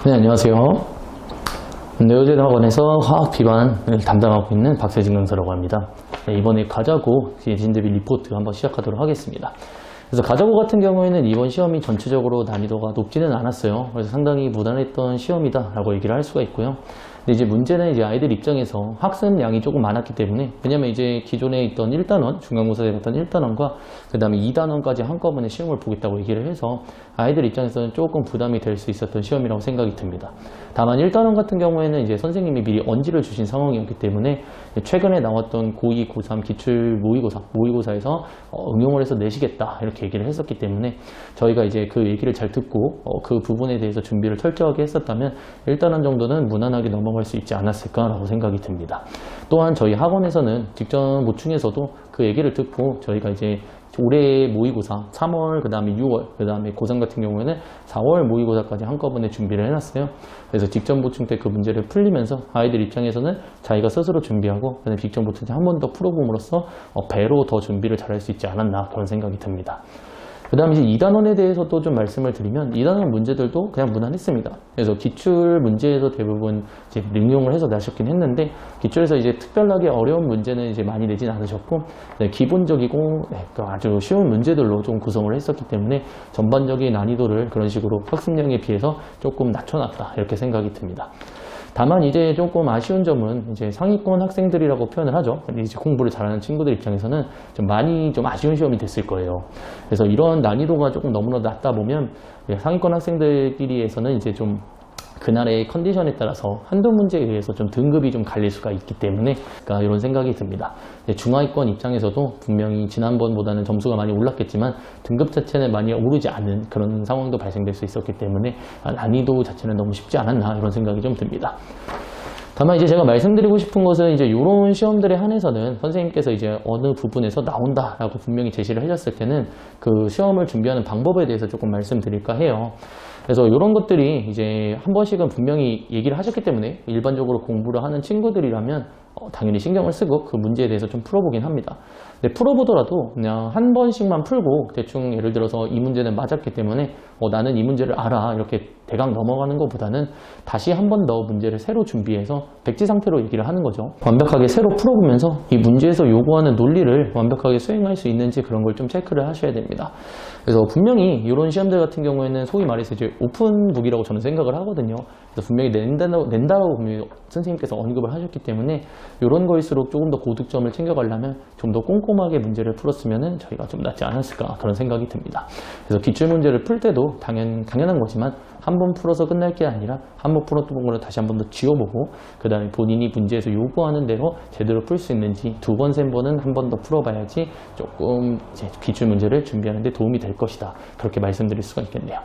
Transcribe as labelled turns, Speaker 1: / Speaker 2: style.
Speaker 1: 네, 안녕하세요. 네오제대학원에서 화학 비반을 담당하고 있는 박세진 강사라고 합니다. 네, 이번에 가자고 예진대비 리포트 한번 시작하도록 하겠습니다. 그래서 가자고 같은 경우에는 이번 시험이 전체적으로 난이도가 높지는 않았어요. 그래서 상당히 무난했던 시험이다라고 얘기를 할 수가 있고요. 근데 이제 문제는 이제 아이들 입장에서 학습량이 조금 많았기 때문에, 왜냐면 이제 기존에 있던 1단원, 중간고사에 봤던 1단원과 그 다음에 2단원까지 한꺼번에 시험을 보겠다고 얘기를 해서 아이들 입장에서는 조금 부담이 될 수 있었던 시험이라고 생각이 듭니다. 다만 1단원 같은 경우에는 이제 선생님이 미리 언지를 주신 상황이었기 때문에 최근에 나왔던 고2, 고3 기출 모의고사에서 응용을 해서 내시겠다 이렇게 얘기를 했었기 때문에 저희가 이제 그 얘기를 잘 듣고 그 부분에 대해서 준비를 철저하게 했었다면 1단원 정도는 무난하게 넘어갈 수 있지 않았을까라고 생각이 듭니다. 또한 저희 학원에서는 직전 보충에서도 그 얘기를 듣고 저희가 이제 올해 모의고사 3월, 그 다음에 6월, 그 다음에 고3 같은 경우에는 4월 모의고사까지 한꺼번에 준비를 해놨어요. 그래서 직전 보충 때 그 문제를 풀리면서 아이들 입장에서는 자기가 스스로 준비하고 그다음에 직전 보충 때 한 번 더 풀어봄으로써 배로 더 준비를 잘할 수 있지 않았나 그런 생각이 듭니다. 그 다음에 이제 2단원에 대해서도 좀 말씀을 드리면 2단원 문제들도 그냥 무난했습니다. 그래서 기출 문제에서 대부분 이제 응용을 해서 나셨긴 했는데 기출에서 이제 특별하게 어려운 문제는 이제 많이 내진 않으셨고 기본적이고 아주 쉬운 문제들로 좀 구성을 했었기 때문에 전반적인 난이도를 그런 식으로 학습량에 비해서 조금 낮춰놨다 이렇게 생각이 듭니다. 다만 이제 조금 아쉬운 점은 이제 상위권 학생들이라고 표현을 하죠. 근데 이제 공부를 잘하는 친구들 입장에서는 좀 많이 좀 아쉬운 시험이 됐을 거예요. 그래서 이런 난이도가 조금 너무나 낮다 보면 상위권 학생들끼리에서는 이제 좀 그날의 컨디션에 따라서 한두 문제에 의해서 좀 등급이 좀 갈릴 수가 있기 때문에 이런 생각이 듭니다. 중하위권 입장에서도 분명히 지난번보다는 점수가 많이 올랐겠지만 등급 자체는 많이 오르지 않은 그런 상황도 발생될 수 있었기 때문에 난이도 자체는 너무 쉽지 않았나 이런 생각이 좀 듭니다. 다만 이제 제가 말씀드리고 싶은 것은 이제 이런 시험들에 한해서는 선생님께서 이제 어느 부분에서 나온다라고 분명히 제시를 해줬을 때는 그 시험을 준비하는 방법에 대해서 조금 말씀드릴까 해요. 그래서 이런 것들이 이제 한 번씩은 분명히 얘기를 하셨기 때문에 일반적으로 공부를 하는 친구들이라면 당연히 신경을 쓰고 그 문제에 대해서 좀 풀어보긴 합니다. 근데 풀어보더라도 그냥 한 번씩만 풀고 대충 예를 들어서 이 문제는 맞았기 때문에 나는 이 문제를 알아 이렇게 대강 넘어가는 것보다는 다시 한 번 더 문제를 새로 준비해서 백지 상태로 얘기를 하는 거죠. 완벽하게 새로 풀어보면서 이 문제에서 요구하는 논리를 완벽하게 수행할 수 있는지 그런 걸 좀 체크를 하셔야 됩니다. 그래서 분명히 이런 시험들 같은 경우에는 소위 말해서 이제 오픈북이라고 저는 생각을 하거든요. 그래서 분명히 낸다라고 분명히 선생님께서 언급을 하셨기 때문에 이런 거일수록 조금 더 고득점을 챙겨가려면 좀 더 꼼꼼하게 문제를 풀었으면 저희가 좀 낫지 않았을까 그런 생각이 듭니다. 그래서 기출문제를 풀 때도 당연한 거지만 한 번 풀어서 끝날 게 아니라 한 번 풀었던 거를 다시 한 번 더 지워보고 그 다음에 본인이 문제에서 요구하는 대로 제대로 풀 수 있는지 두 번, 세 번은 한 번 더 풀어봐야지 조금 이제 기출문제를 준비하는 데 도움이 될 것이다. 그렇게 말씀드릴 수가 있겠네요.